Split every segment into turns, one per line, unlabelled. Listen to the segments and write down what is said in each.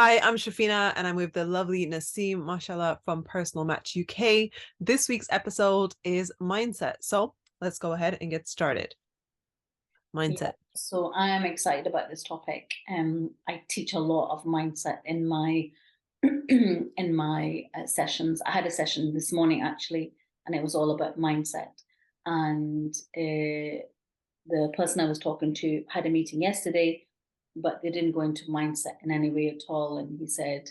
Hi, I'm Shafina and I'm with the lovely Naseem, mashallah, from Personal Match UK. This week's episode is mindset. So let's go ahead and get started.
Yeah,
Mindset.
so I am excited about this topic. I teach a lot of mindset in my in my sessions. I had a session this morning actually, and it was all about mindset. And the person I was talking to had a meeting yesterday, but they didn't go into mindset in any way at all. And he said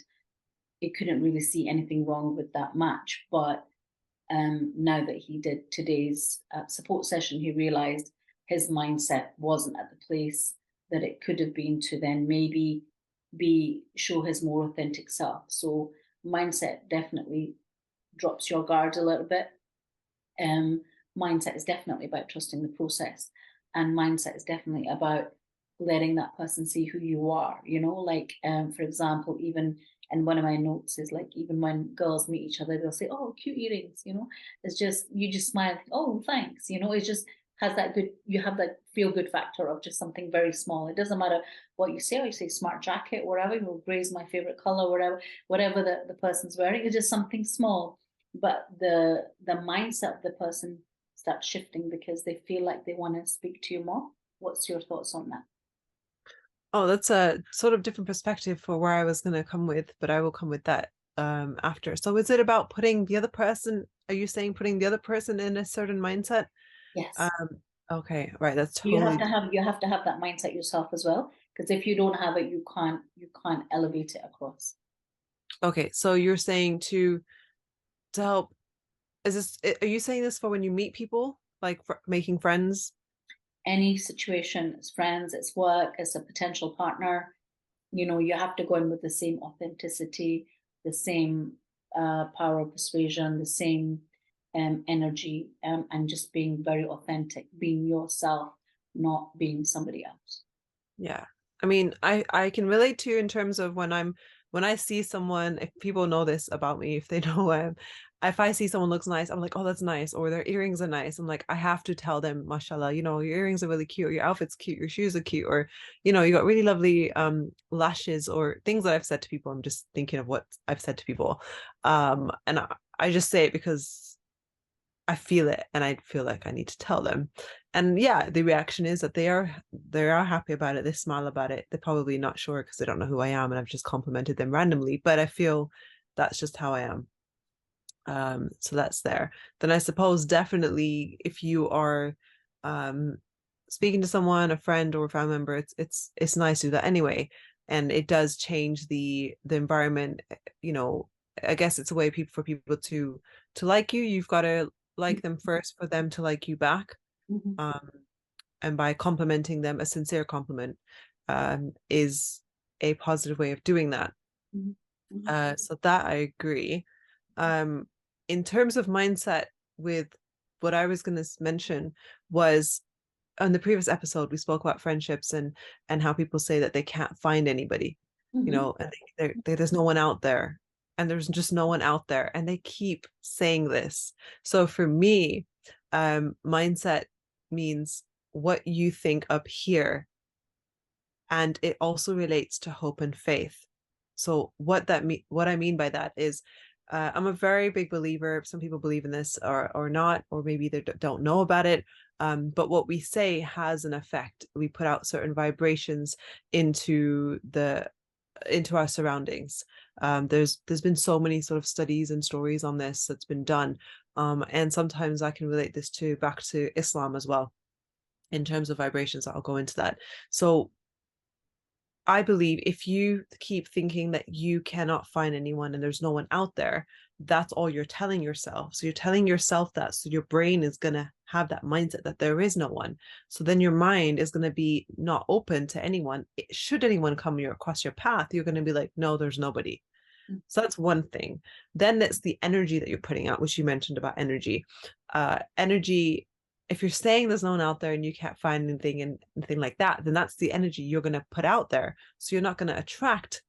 he couldn't really see anything wrong with that match, but now that he did today's support session, he realized his mindset wasn't at the place that it could have been to then maybe be show his more authentic self. So mindset definitely drops your guard a little bit. Um, Mindset is definitely about trusting the process, and mindset is definitely about letting that person see who you are. Like for example, even and one of my notes is like even when girls meet each other, they'll say, "Oh, cute earrings." It's just you just smile, "Oh, thanks." It just has that good. You have that feel good factor of just something very small. It doesn't matter what you say. Or you say smart jacket, whatever. Gray is my favorite color, whatever the person's wearing. It's just something small, but the mindset of the person starts shifting because they feel like they want to speak to you more. What's your thoughts on that?
Oh, that's a sort of different perspective for where I was going to come with, but I will come with that after. So is it about putting the other person, are you saying putting the other person in a certain mindset?
Yes,
Um, okay, right, that's
you have
totally
to have you have to have that mindset yourself as well, because if you don't have it, you can't elevate it across.
okay. So you're saying to help, are you saying this for when you meet people, like for making friends?
Any situation, it's friends, it's work, it's a potential partner, you have to go in with the same authenticity, the same power of persuasion, the same energy, and just being very authentic, being yourself, not being somebody else.
Yeah. I mean, I can relate to you in terms of when I see someone, if people know this about me, if they know if I see someone looks nice, I'm like, oh, that's nice, or their earrings are nice. I'm like, I have to tell them, mashallah, your earrings are really cute, or your outfit's cute, your shoes are cute, or you got really lovely lashes, or things that I've said to people. I'm just thinking of what I've said to people. And I just say it because I feel it and I feel like I need to tell them. And yeah, the reaction is that they are happy about it. They smile about it. They're probably not sure because they don't know who I am and I've just complimented them randomly. But I feel that's just how I am. So that's there. Then I suppose definitely if you are um speaking to someone, a friend or a family member, it's nice to do that anyway. And it does change the environment, you know. I guess it's a way people for people to like you. You've got to like them first for them to like you back.
Mhm,
Um, and by complimenting them, a sincere compliment is a positive way of doing that.
mhm, mhm,
So that I agree. Um, in terms of mindset, with what I was going to mention was on the previous episode we spoke about friendships and how people say that they can't find anybody,
mhm.
and there's no one out there, and there's just no one out there, and they keep saying this. So for me, mindset means what you think up here, and it also relates to hope and faith. So what I mean by that is, I'm a very big believer. Some people believe in this or not, or maybe they don't know about it. But what we say has an effect. We put out certain vibrations into the into our surroundings. There's been so many sort of studies and stories on this that's been done, and sometimes I can relate this to back to Islam as well in terms of vibrations. I'll go into that. So I believe if you keep thinking that you cannot find anyone and there's no one out there, that's all you're telling yourself. So you're telling yourself that. So your brain is going to have that mindset that there is no one. So then your mind is going to be not open to anyone. Should anyone come across your path, you're going to be like, no, there's nobody. So that's one thing. Then it's the energy that you're putting out, which you mentioned about energy. Energy, if you're saying there's no one out there and you can't find anything and anything like that, then that's the energy you're going to put out there. So you're not going to attract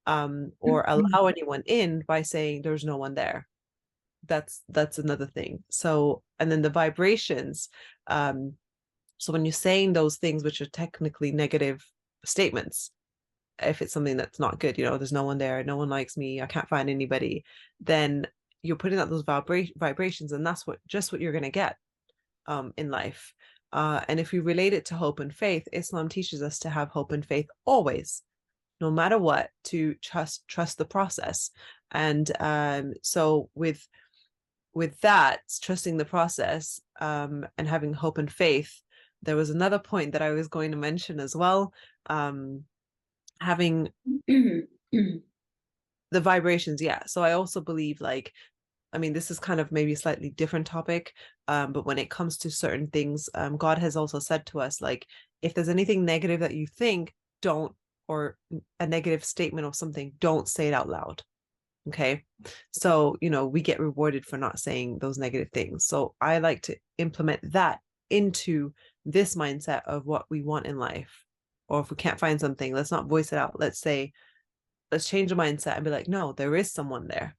or allow anyone in by saying there's no one there. That's another thing. So, and then the vibrations. So when you're saying those things, which are technically negative statements, if it's something that's not good, there's no one there, no one likes me, I can't find anybody, then you're putting out those vibrations, and that's what you're going to get in life. And if we relate it to hope and faith, Islam teaches us to have hope and faith always, no matter what, to trust the process. And so with that, trusting the process, and having hope and faith, there was another point that I was going to mention as well. Having the vibrations, yeah. So I also believe, like, I mean, this is kind of maybe a slightly different topic, but when it comes to certain things, God has also said to us, like, if there's anything negative that you think, don't, or a negative statement of something, don't say it out loud. Okay. So, we get rewarded for not saying those negative things. So I like to implement that into this mindset of what we want in life. Or if we can't find something, let's not voice it out. Let's change the mindset and be like, no, there is someone there.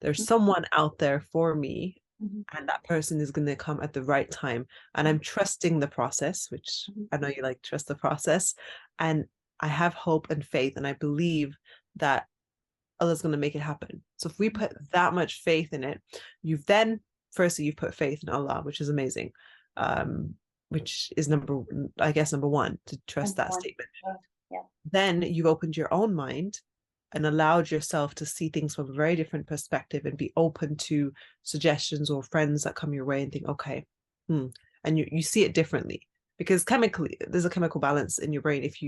There's someone out there for me, and that person is going to come at the right time. And I'm trusting the process, which I know you like, trust the process. And I have hope and faith, and I believe that Allah's going to make it happen. So if we put that much faith in it, you've put faith in Allah, which is amazing. Which is number one, to trust that statement.
Yeah.
Then you've opened your own mind and allowed yourself to see things from a very different perspective, and be open to suggestions or friends that come your way, and think, okay, and you see it differently, because chemically there's a chemical balance in your brain. If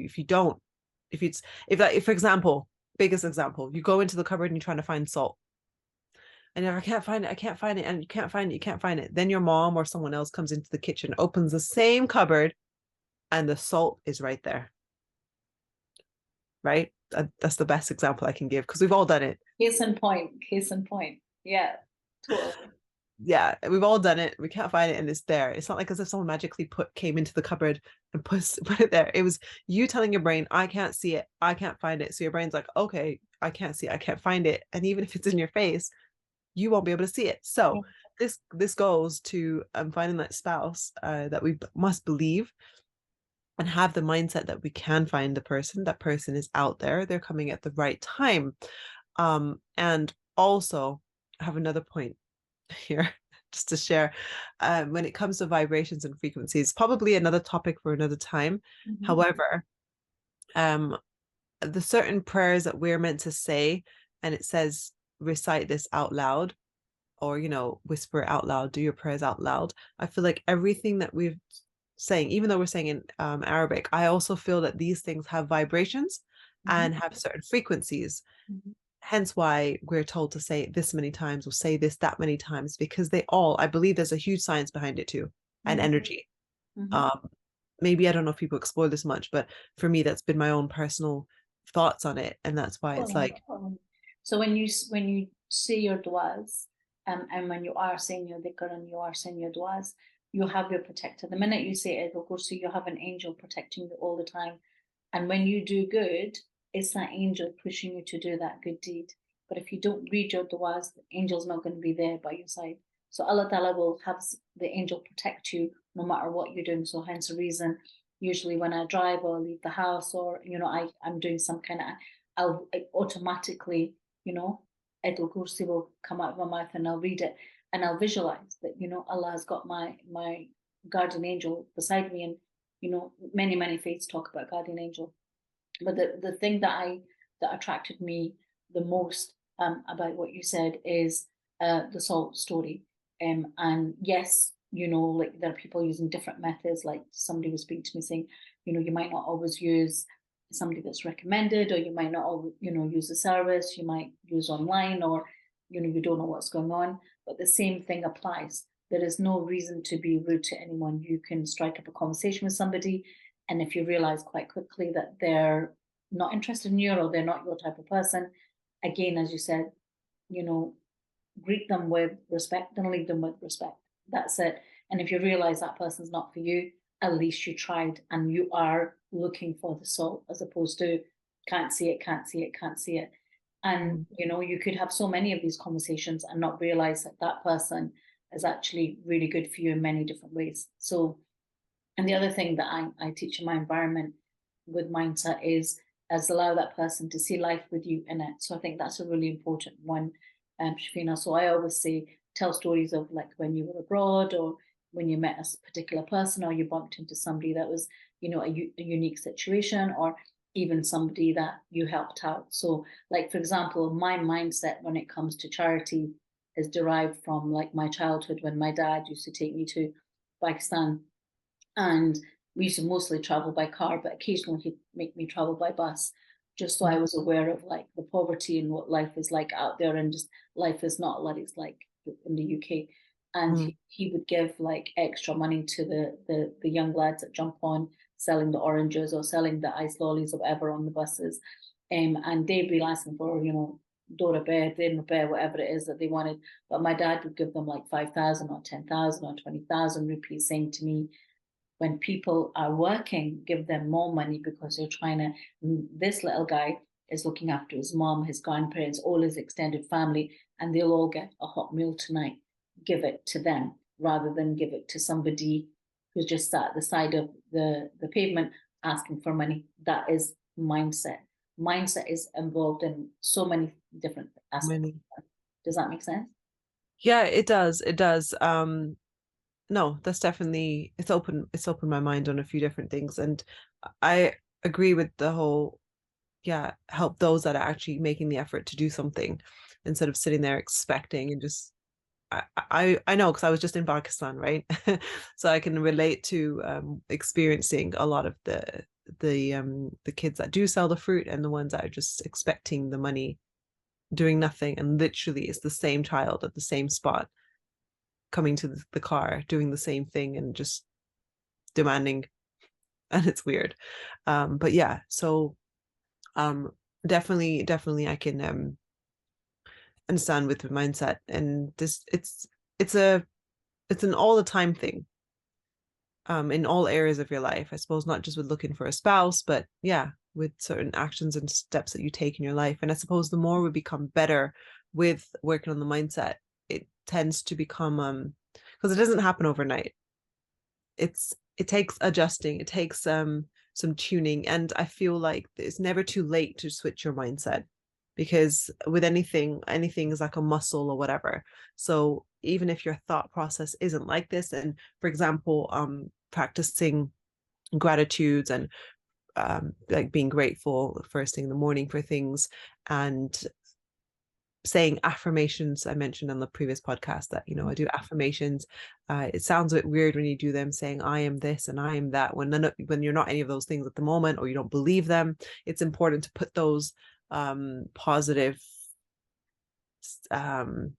for example, biggest example, you go into the cupboard and you're trying to find salt, and I can't find it, and you can't find it. Then your mom or someone else comes into the kitchen, opens the same cupboard, and the salt is right there. Right? That's the best example I can give, because we've all done it.
Case in point. Yeah, totally.
Yeah, we've all done it. We can't find it, and it's there. It's not like as if someone magically came into the cupboard and put it there. It was you telling your brain, I can't see it, I can't find it. So your brain's like, okay, I can't see it, I can't find it. And even if it's in your face, you won't be able to see it. So this goes to finding that spouse that we must believe, and have the mindset that we can find the person. That person is out there, they're coming at the right time. And also, I have another point here just to share. When it comes to vibrations and frequencies, probably another topic for another time. However, the certain prayers that we're meant to say, and it says recite this out loud, or whisper it out loud, do your prayers out loud. I feel like everything that we're saying, even though we're saying in Arabic, I also feel that these things have vibrations and have certain frequencies. Hence why we're told to say it this many times, or say this that many times, because I believe there's a huge science behind it too, and energy. Maybe I don't know if people explore this much, but for me, that's been my own personal thoughts on it, and that's why it's like.
So when you say your duas, and when you are saying your dhikr and you are saying your duas, you have your protector. The minute you say it, of course, so you have an angel protecting you all the time. And when you do good, it's that angel pushing you to do that good deed. But if you don't read your duas, the angel's not going to be there by your side. So Allah Ta'ala will have the angel protect you no matter what you're doing. So hence the reason, usually when I drive or leave the house, or, I'm doing some kind of, I'll automatically, Ayatul Kursi will come out of my mouth, and I'll read it, and I'll visualize that, Allah has got my guardian angel beside me. And, many faiths talk about guardian angel. But the thing that attracted me the most about what you said is the salt story. And yes, like there are people using different methods. Like somebody was speaking to me saying, you might not always use somebody that's recommended, or you might not always, use the service, you might use online, or, you don't know what's going on. But the same thing applies. There is no reason to be rude to anyone. You can strike up a conversation with somebody, and if you realize quite quickly that they're not interested in you, or they're not your type of person, again, as you said, greet them with respect and leave them with respect. That's it. And if you realize that person's not for you, at least you tried, and you are looking for the salt, as opposed to can't see it, can't see it, can't see it. And you could have so many of these conversations and not realize that that person is actually really good for you in many different ways. So, and the other thing that I teach in my environment with mindset is as allow that person to see life with you in it. So I think that's a really important one, Shafina. So I always say, tell stories of like when you were abroad, or when you met a particular person, or you bumped into somebody that was, a unique situation, or even somebody that you helped out. So, like, for example, my mindset when it comes to charity is derived from like my childhood, when my dad used to take me to Pakistan, and we used to mostly travel by car, but occasionally he'd make me travel by bus, just so I was aware of like the poverty and what life is like out there, and just life is not what it's like in the UK. And
Mm.
he would give like extra money to the young lads that jump on selling the oranges or selling the ice lollies or whatever on the buses. And they'd be asking for, Dora Bear, Dinner Bear, whatever it is that they wanted. But my dad would give them like 5,000 or 10,000 or 20,000 rupees, saying to me, when people are working, give them more money, because they're trying to. This little guy is looking after his mom, his grandparents, all his extended family, and they'll all get a hot meal tonight. Give it to them rather than give it to somebody who's just sat at the side of the pavement asking for money. That is mindset. Mindset is involved in so many different aspects.
Many.
Does that make sense?
Yeah, it does. It does. No, that's definitely, it's opened my mind on a few different things. And I agree with the whole, yeah, help those that are actually making the effort to do something instead of sitting there expecting and just I know, because I was just in Pakistan, right? So I can relate to experiencing a lot of the kids that do sell the fruit, and the ones that are just expecting the money, doing nothing, and literally it's the same child at the same spot coming to the car doing the same thing and just demanding, and it's weird. But yeah, so um definitely I can understand with the mindset, and this it's an all the time thing, in all areas of your life, I suppose, not just with looking for a spouse, but yeah, with certain actions and steps that you take in your life. And I suppose the more we become better with working on the mindset, it tends to become because it doesn't happen overnight. It takes adjusting, it takes some tuning, and I feel like it's never too late to switch your mindset, because with anything is like a muscle or whatever. So even if your thought process isn't like this, and for example, practicing gratitudes and like being grateful first thing in the morning for things, and saying affirmations. I mentioned on the previous podcast that, I do affirmations. It sounds a bit weird when you do them, saying I am this and I am that, when you're not any of those things at the moment, or you don't believe them. It's important to put those positive um,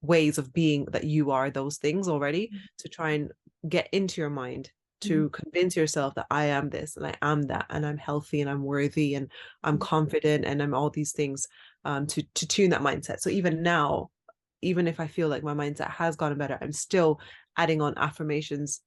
ways of being, that you are those things already, to try and get into your mind, to convince yourself that I am this and I am that, and I'm healthy and I'm worthy and I'm confident and I'm all these things, to tune that mindset. So even now, even if I feel like my mindset has gotten better, I'm still adding on affirmations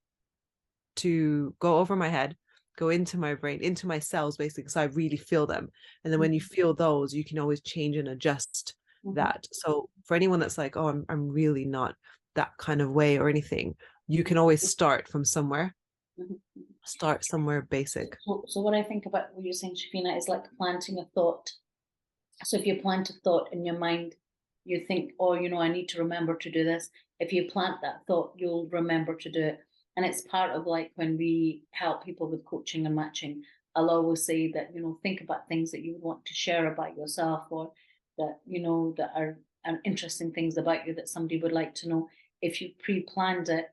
to go over my head, go into my brain, into my cells, basically, so I really feel them. And then when you feel those, you can always change and adjust that. So for anyone that's like, oh, I'm really not that kind of way or anything, you can always start from somewhere. Start somewhere basic.
So what I think about what you're saying, Shafina, is like planting a thought. So if you plant a thought in your mind, you think, oh, I need to remember to do this. If you plant that thought, you'll remember to do it. And it's part of like when we help people with coaching and matching, I'll always say that, think about things that you would want to share about yourself, or that, that are interesting things about you that somebody would like to know. If you pre-planned it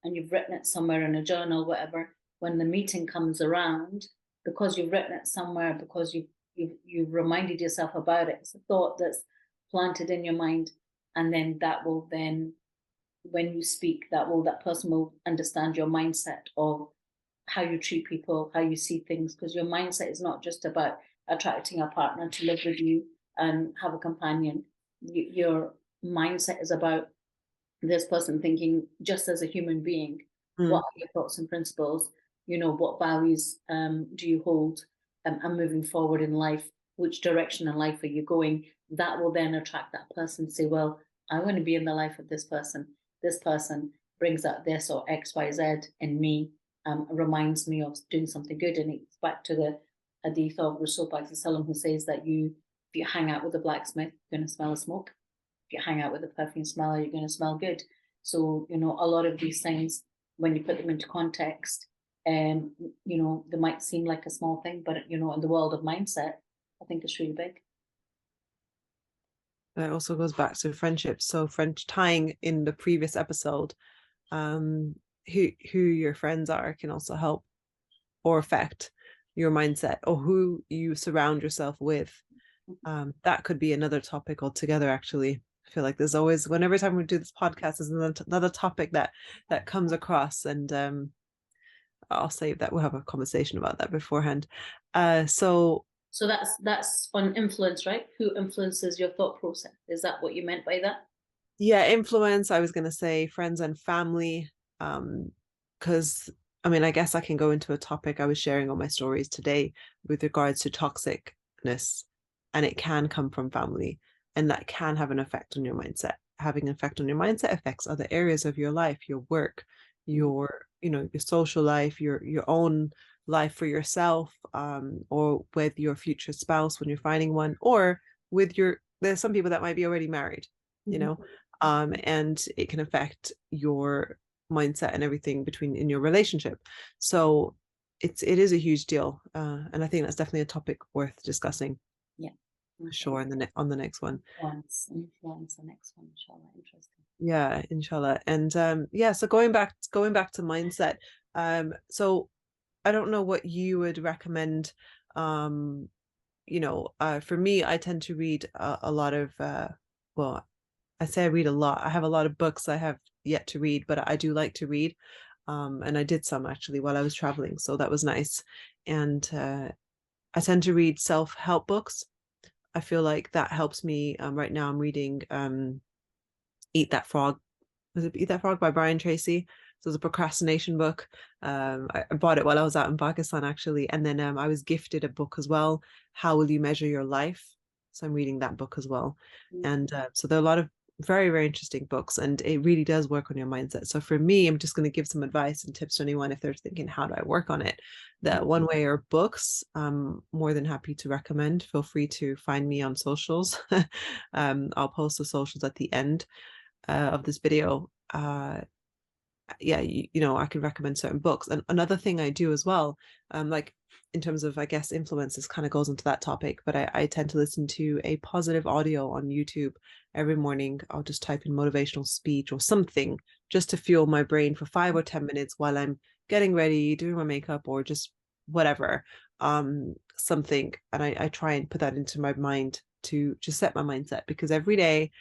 and you've written it somewhere in a journal, whatever, when the meeting comes around, because you've written it somewhere, because you've reminded yourself about it, it's a thought that's planted in your mind, and then that will then, when you speak, that person will understand your mindset of how you treat people, how you see things, because your mindset is not just about attracting a partner to live with you and have a companion. Your mindset is about this person thinking just as a human being. What
Mm.
are your thoughts and principles? What values do you hold, and moving forward in life, which direction in life are you going? That will then attract that person to say, well, I want to be in the life of this person. This person brings out this or XYZ in me, reminds me of doing something good. And it's back to the hadith of Rasul who says that if you hang out with a blacksmith, you're going to smell a smoke. If you hang out with a perfume smeller, you're going to smell good. So, a lot of these things, when you put them into context, they might seem like a small thing, but, in the world of mindset, I think it's really big.
That also goes back to friendships. So tying in the previous episode, who your friends are can also help or affect your mindset, or who you surround yourself with. That could be another topic altogether, actually. I feel like there's always, whenever time we do this podcast, there's another topic that comes across, and I'll save that. We'll have a conversation about that beforehand.
So that's on influence, right? Who influences your thought process? Is that what you meant by that?
Yeah, influence. I was going to say friends and family, because I guess I can go into a topic I was sharing on my stories today with regards to toxicness, and it can come from family, and that can have an effect on your mindset. Having an effect on your mindset affects other areas of your life, your work, your your social life, your own life for yourself, or with your future spouse when you're finding one, or with there's some people that might be already married, and it can affect your mindset and everything in your relationship. So it is a huge deal, and I think that's definitely a topic worth discussing.
Yeah,
for sure. On the next one.
Influence the next one, inshallah. Interesting.
Yeah, inshallah. And so going back to mindset. So I don't know what you would recommend. For me, I tend to read a lot of well, I say I read a lot. I have a lot of books I have yet to read, but I do like to read. And I did some actually while I was traveling, so that was nice. And I tend to read self-help books. I feel like that helps me. Right now I'm reading Eat That Frog. Was it Eat That Frog by Brian Tracy? So it's a procrastination book. I bought it while I was out in Pakistan, actually. And then I was gifted a book as well, How Will You Measure Your Life? So I'm reading that book as well. And so there are a lot of very, very interesting books, and it really does work on your mindset. So for me, I'm just going to give some advice and tips to anyone if they're thinking, how do I work on it? That one way are books. I'm more than happy to recommend. Feel free to find me on socials. I'll post the socials at the end of this video. I can recommend certain books. And another thing I do as well, like in terms of, I guess, influences, kind of goes into that topic, but I tend to listen to a positive audio on YouTube every morning. I'll just type in motivational speech or something just to fuel my brain for 5 or 10 minutes while I'm getting ready, doing my makeup, or just whatever, something. And I try and put that into my mind to just set my mindset, because every day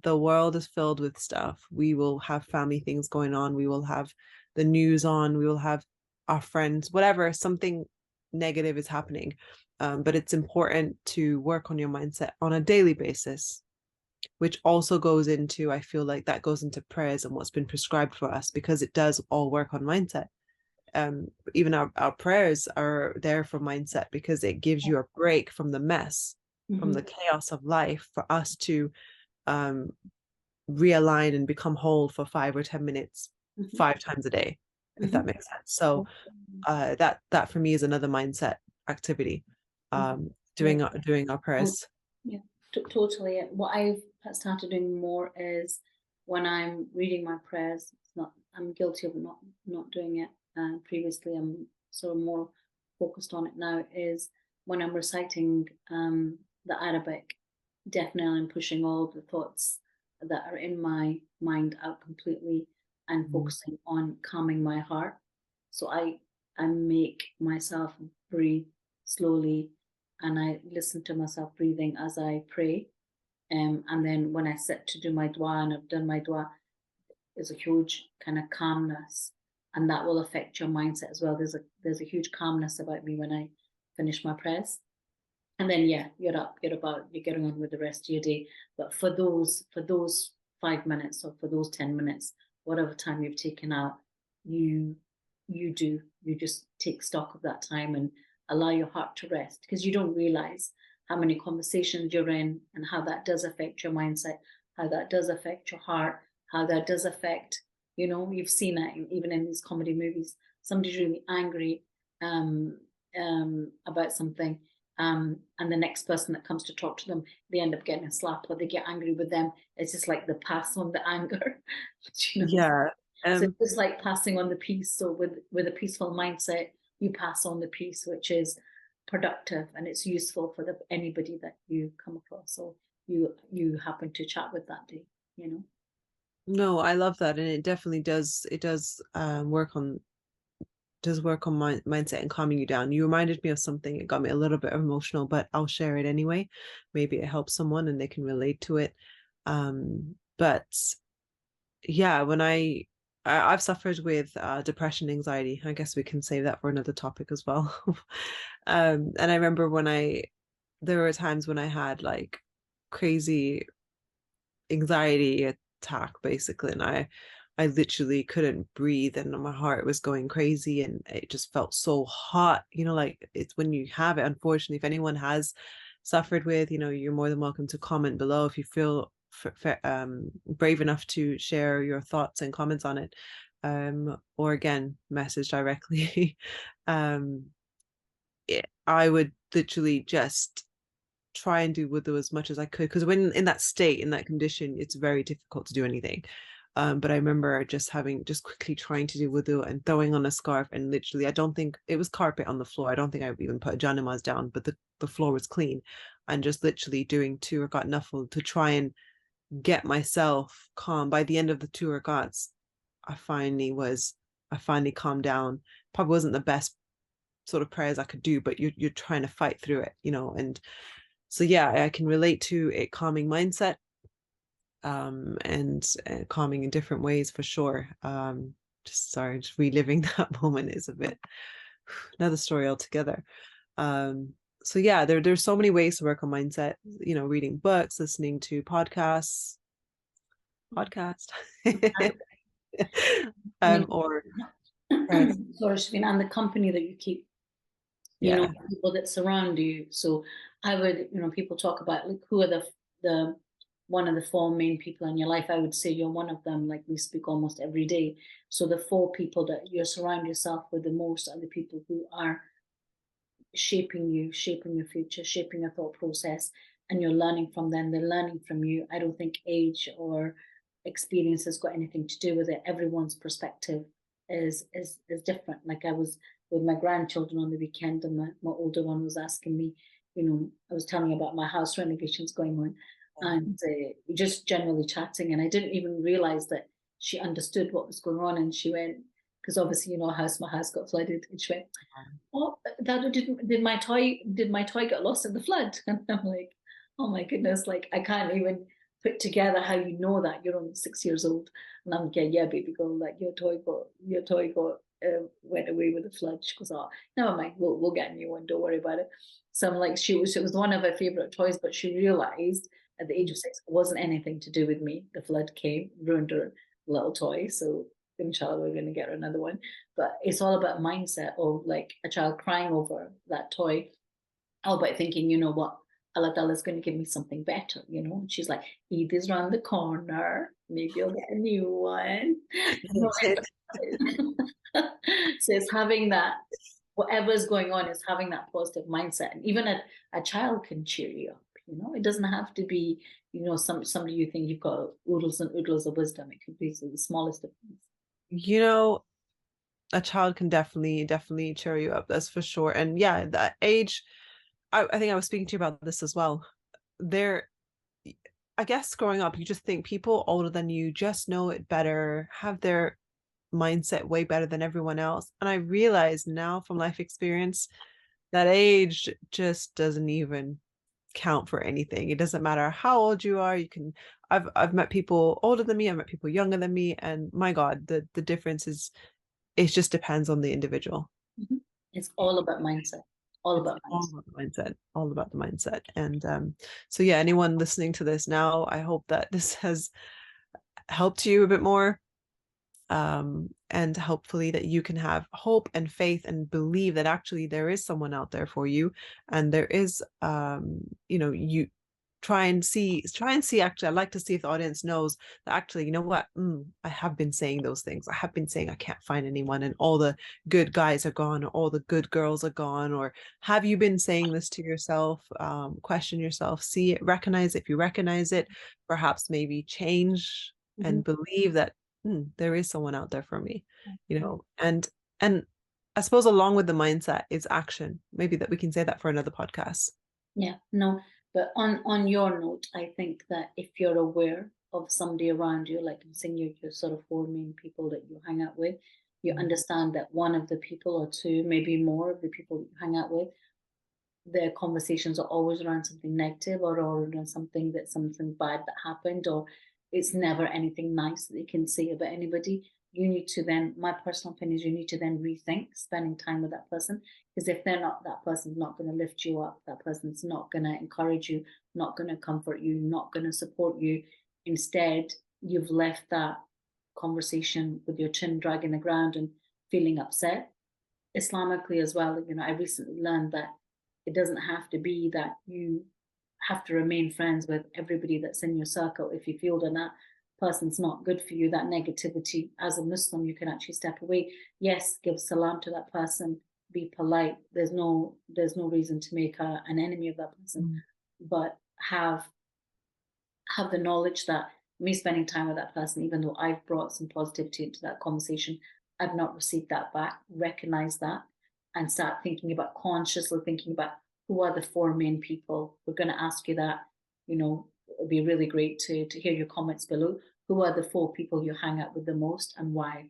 the world is filled with stuff. We will have family things going on. We will have the news on. We will have our friends, whatever, something negative is happening. But it's important to work on your mindset on a daily basis, which also goes into, I feel like that goes into prayers and what's been prescribed for us, because it does all work on mindset. Even our prayers are there for mindset, because it gives you a break from the mess, from the chaos of life, for us to realign and become whole for 5 or 10 minutes 5 times a day, if that makes sense. So that for me is another mindset activity, doing our prayers.
Yeah, totally. What I've started doing more is when I'm reading my prayers, I'm guilty of not doing it previously. I'm sort of more focused on it now, is when I'm reciting the Arabic, definitely I'm pushing all the thoughts that are in my mind out completely and focusing on calming my heart. So I make myself breathe slowly, and I listen to myself breathing as I pray. And then when I sit to do my dua and I've done my dua, there's a huge kind of calmness, and that will affect your mindset as well. There's a huge calmness about me when I finish my prayers. And then you're up, you're about, you're getting on with the rest of your day. But for those 5 minutes or for those 10 minutes, whatever time you've taken out, you just take stock of that time and allow your heart to rest, because you don't realize how many conversations you're in and how that does affect your mindset, how that does affect your heart, how that does affect, you've seen that even in these comedy movies. Somebody's really angry, about something, and the next person that comes to talk to them, they end up getting a slap or they get angry with them. It's just like the pass on the anger. you know.
Yeah.
So
Um,
it's like passing on the peace. So with a peaceful mindset, you pass on the peace, which is productive and it's useful for anybody that you come across or you happen to chat with that day. You know.
no, I love that. And it definitely does, does work on my mindset and calming you down. You reminded me of something. It got me a little bit emotional, but I'll share it anyway. Maybe it helps someone and they can relate to it. But yeah, I've suffered with depression, anxiety. I guess we can save that for another topic as well. And I remember there were times when I had like crazy anxiety attack basically, and I literally couldn't breathe and my heart was going crazy and it just felt so hot, like it's when you have it. Unfortunately, if anyone has suffered with, you're more than welcome to comment below if you feel brave enough to share your thoughts and comments on it, or again message directly. um I would literally just try and do wudu as much as I could, because when in that state, in that condition, it's very difficult to do anything. But I remember just quickly trying to do wudu and throwing on a scarf, and literally, I don't think it was carpet on the floor. I don't think I even put a janamaz down, but the floor was clean, and just literally doing 2 rakat nafil to try and get myself calm. By the end of the 2 rakats, I finally calmed down. Probably wasn't the best sort of prayers I could do, but you're trying to fight through it, and so yeah, I can relate to a calming mindset, and calming in different ways for sure. Just reliving that moment is a bit another story altogether. Um, so yeah, there's so many ways to work on mindset. Reading books, listening to podcast,
You
or
know, sorry, Shafina, and the company that you keep,
yeah.
people that surround you. So I would, people talk about like who are the one of the four main people in your life. I would say you're one of them. Like we speak almost every day. So the four people that you surround yourself with the most are the people who are shaping you, shaping your future, shaping your thought process, and you're learning from them. They're learning from you. I don't think age or experience has got anything to do with it. Everyone's perspective is different. Like I was with my grandchildren on the weekend, and my older one was asking me, I was telling about my house renovations going on, and just generally chatting, and I didn't even realize that she understood what was going on, and she went, because obviously my house got flooded, and she went, oh, that did my toy get lost in the flood? And I'm like, oh my goodness, like I can't even put together how you know that you're only 6 years old. And I'm like, yeah, baby girl, like your toy got went away with the flood. She goes, oh, never mind, we'll get a new one, don't worry about it. So I'm like, it was one of her favorite toys, but she realized at the age of 6 it wasn't anything to do with me. The flood came, ruined her little toy. So inshallah we're going to get her another one. But it's all about mindset of like a child crying over that toy, all about thinking, you know what, Allah Ta'ala is going to give me something better, And she's like, Eid is around the corner, maybe I'll get a new one. So it's having that, whatever's going on is having that positive mindset. And even a child can cheer you up, It doesn't have to be, somebody you think you've got oodles and oodles of wisdom. It could be the smallest of things.
you know a child can definitely cheer you up, that's for sure. And yeah, that age, I think I was speaking to you about this as well. There, I guess growing up, you just think people older than you just know it better, have their mindset way better than everyone else. And I realize now from life experience that age just doesn't even count for anything. It doesn't matter how old you are. I've met people older than me, I've met people younger than me, and my God, the difference is, it just depends on the individual.
Mm-hmm. It's all about mindset. All
It's
about
all
mindset.
about the mindset, all about the mindset. And so yeah, anyone listening to this now, I hope that this has helped you a bit more, and hopefully that you can have hope and faith and believe that actually there is someone out there for you, and there is, you try and see actually, I'd like to see if the audience knows that actually, you know what, I have been saying those things. I have been saying I can't find anyone and all the good guys are gone or all the good girls are gone. Or have you been saying this to yourself? Question yourself, see it, recognize it. If you recognize it, perhaps maybe change and believe that there is someone out there for me, you know. And I suppose along with the mindset is action. Maybe that we can say that for another podcast.
Yeah, no, but on your note, I think that if you're aware of somebody around you, like I'm saying, your sort of four main people that you hang out with, you understand that one of the people or two, maybe more of the people that you hang out with, their conversations are always around something negative or around something bad that happened, or it's never anything nice that they can say about anybody. You need to then, my personal opinion is, you need to then rethink spending time with that person, because if they're not, that person's not going to lift you up, that person's not going to encourage you, not going to comfort you, not going to support you. Instead, you've left that conversation with your chin dragging the ground and feeling upset. Islamically as well, I recently learned that it doesn't have to be that you have to remain friends with everybody that's in your circle. If you feel that person's not good for you, that negativity, as a Muslim, you can actually step away. Yes, give salam to that person, be polite. There's no reason to make an enemy of that person, but have the knowledge that me spending time with that person, even though I've brought some positivity into that conversation, I've not received that back. Recognize that and start consciously thinking about who are the four main people. We're going to ask you that. It'd be really great to hear your comments below. Who are the four people you hang out with the most and why?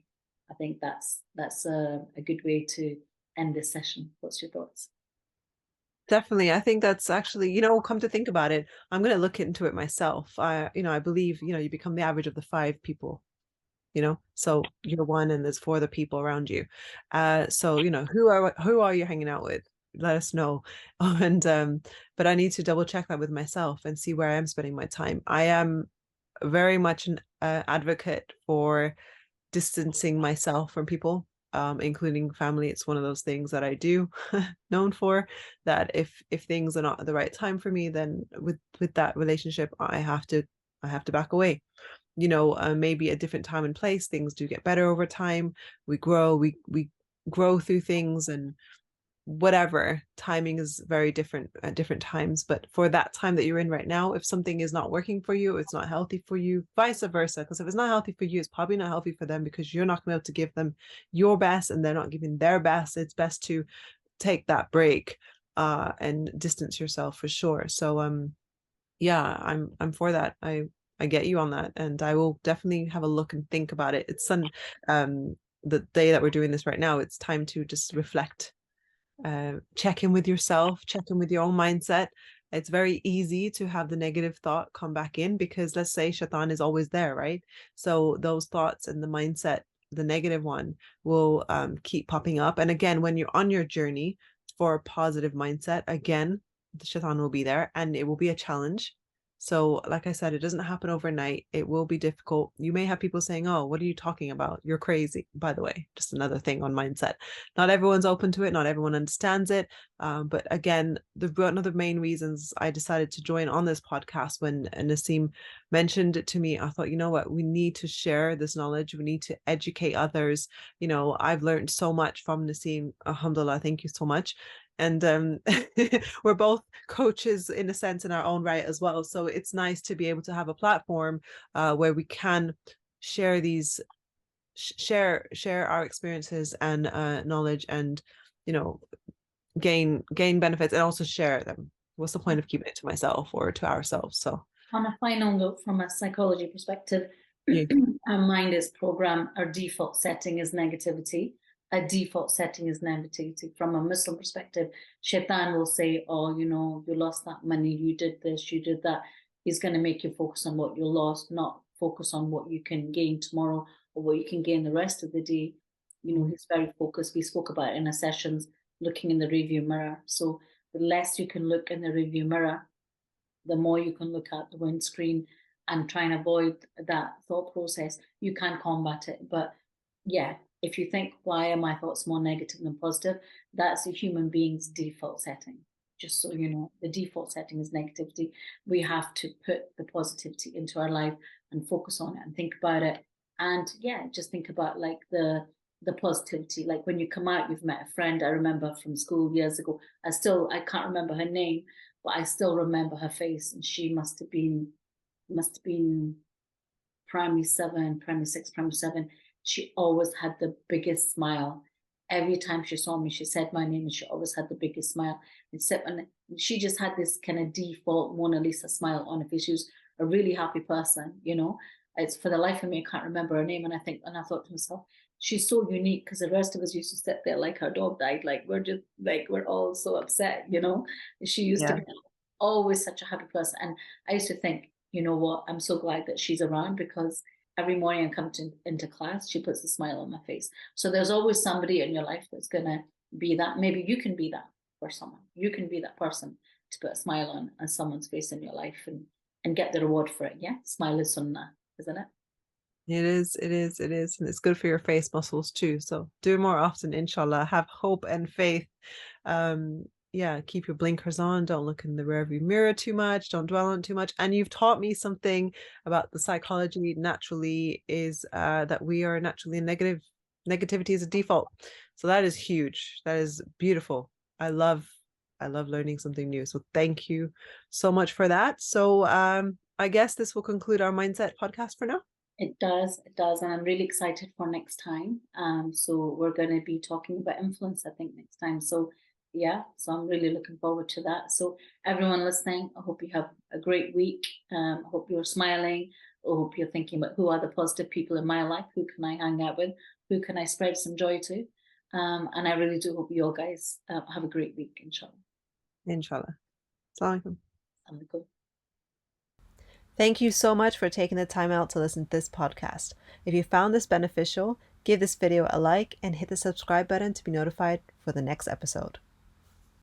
I think that's a good way to end this session. What's your thoughts?
Definitely. I think that's actually, come to think about it, I'm going to look into it myself. I believe, you become the average of the five people, so you're one and there's four other people around you. So, who are you hanging out with? Let us know. And, but I need to double check that with myself and see where I am spending my time. I am very much an advocate for distancing myself from people, including family. It's one of those things that I do known for, that if things are not at the right time for me, then with that relationship, I have to back away. Maybe a different time and place, things do get better over time. We grow, we grow through things, and whatever, timing is very different at different times. But for that time that you're in right now, if something is not working for you, it's not healthy for you, vice versa, because if it's not healthy for you, it's probably not healthy for them, because you're not going to be able to give them your best and they're not giving their best. It's best to take that break and distance yourself, for sure. So yeah, I'm for that. I get you on that, and I will definitely have a look and think about it. It's the day that we're doing this right now, it's time to just reflect, check in with yourself, check in with your own mindset. It's very easy to have the negative thought come back in, because let's say shaitan is always there, right? So those thoughts and the mindset, the negative one, will keep popping up. And again, when you're on your journey for a positive mindset, again, the shaitan will be there and it will be a challenge. So like I said, it doesn't happen overnight. It will be difficult. You may have people saying, oh, what are you talking about? You're crazy. By the way, just another thing on mindset. Not everyone's open to it. Not everyone understands it. But again, one of the main reasons I decided to join on this podcast, when Naseem mentioned it to me, I thought, you know what, we need to share this knowledge. We need to educate others. I've learned so much from Naseem. Alhamdulillah, thank you so much. And we're both coaches in a sense in our own right as well. So it's nice to be able to have a platform where we can share these share our experiences and knowledge, and gain benefits and also share them. What's the point of keeping it to myself or to ourselves? So
on a final note, from a psychology perspective,
yeah.
our Mindest program, our default setting is negativity. A default setting is negativity. From a Muslim perspective, shaitan will say, oh, you lost that money, you did this, you did that. He's going to make you focus on what you lost, not focus on what you can gain tomorrow or what you can gain the rest of the day. He's very focused. We spoke about it in our sessions, looking in the rearview mirror. So the less you can look in the rearview mirror, the more you can look at the windscreen and try and avoid that thought process. You can combat it. But yeah, if you think, why are my thoughts more negative than positive? That's a human being's default setting. just so you know, the default setting is negativity. We have to put the positivity into our life and focus on it and think about it. And yeah, just think about like the positivity. Like when you come out, you've met a friend. I remember from school years ago. I can't remember her name, but I still remember her face. And she must have been primary seven, primary six, primary seven. She always had the biggest smile. Every time she saw me, she said my name, and she always had the biggest smile. Except when she just had this kind of default Mona Lisa smile on her face. She was a really happy person, you know. It's for the life of me, I can't remember her name. And I thought to myself, she's so unique because the rest of us used to sit there like her dog died, like we're just like we're all so upset, you know. She used to
Yeah.
be always such a happy person. And I used to think, you know what, I'm so glad that she's around because every morning I come into class, she puts a smile on my face. So there's always somebody in your life that's going to be that. Maybe you can be that for someone. You can be that person to put a smile on someone's face in your life and get the reward for it. Yeah. Smile is sunnah, isn't it?
It is, it is, it is. And it's good for your face muscles too. So do it more often, inshallah. Have hope and faith. Yeah, keep your blinkers on. Don't look in the rearview mirror too much. Don't dwell on it too much. And you've taught me something about the psychology naturally is that we are naturally negative. Negativity is a default. So that is huge. That is beautiful. I love I love learning something new. So thank you so much for that. So I guess this will conclude our mindset podcast for now.
It does, and I'm really excited for next time. So we're going to be talking about influence, I think, next time. So yeah, so I'm really looking forward to that. So everyone listening, I hope you have a great week. I hope you're smiling. I hope you're thinking about who are the positive people in my life, who can I hang out with, who can I spread some joy to. And I really do hope you all guys have a great week, inshallah.
Inshallah. Assalamu
Alaikum.
Thank you so much for taking the time out to listen to this podcast. If you found this beneficial, give this video a like and hit the subscribe button to be notified for the next episode.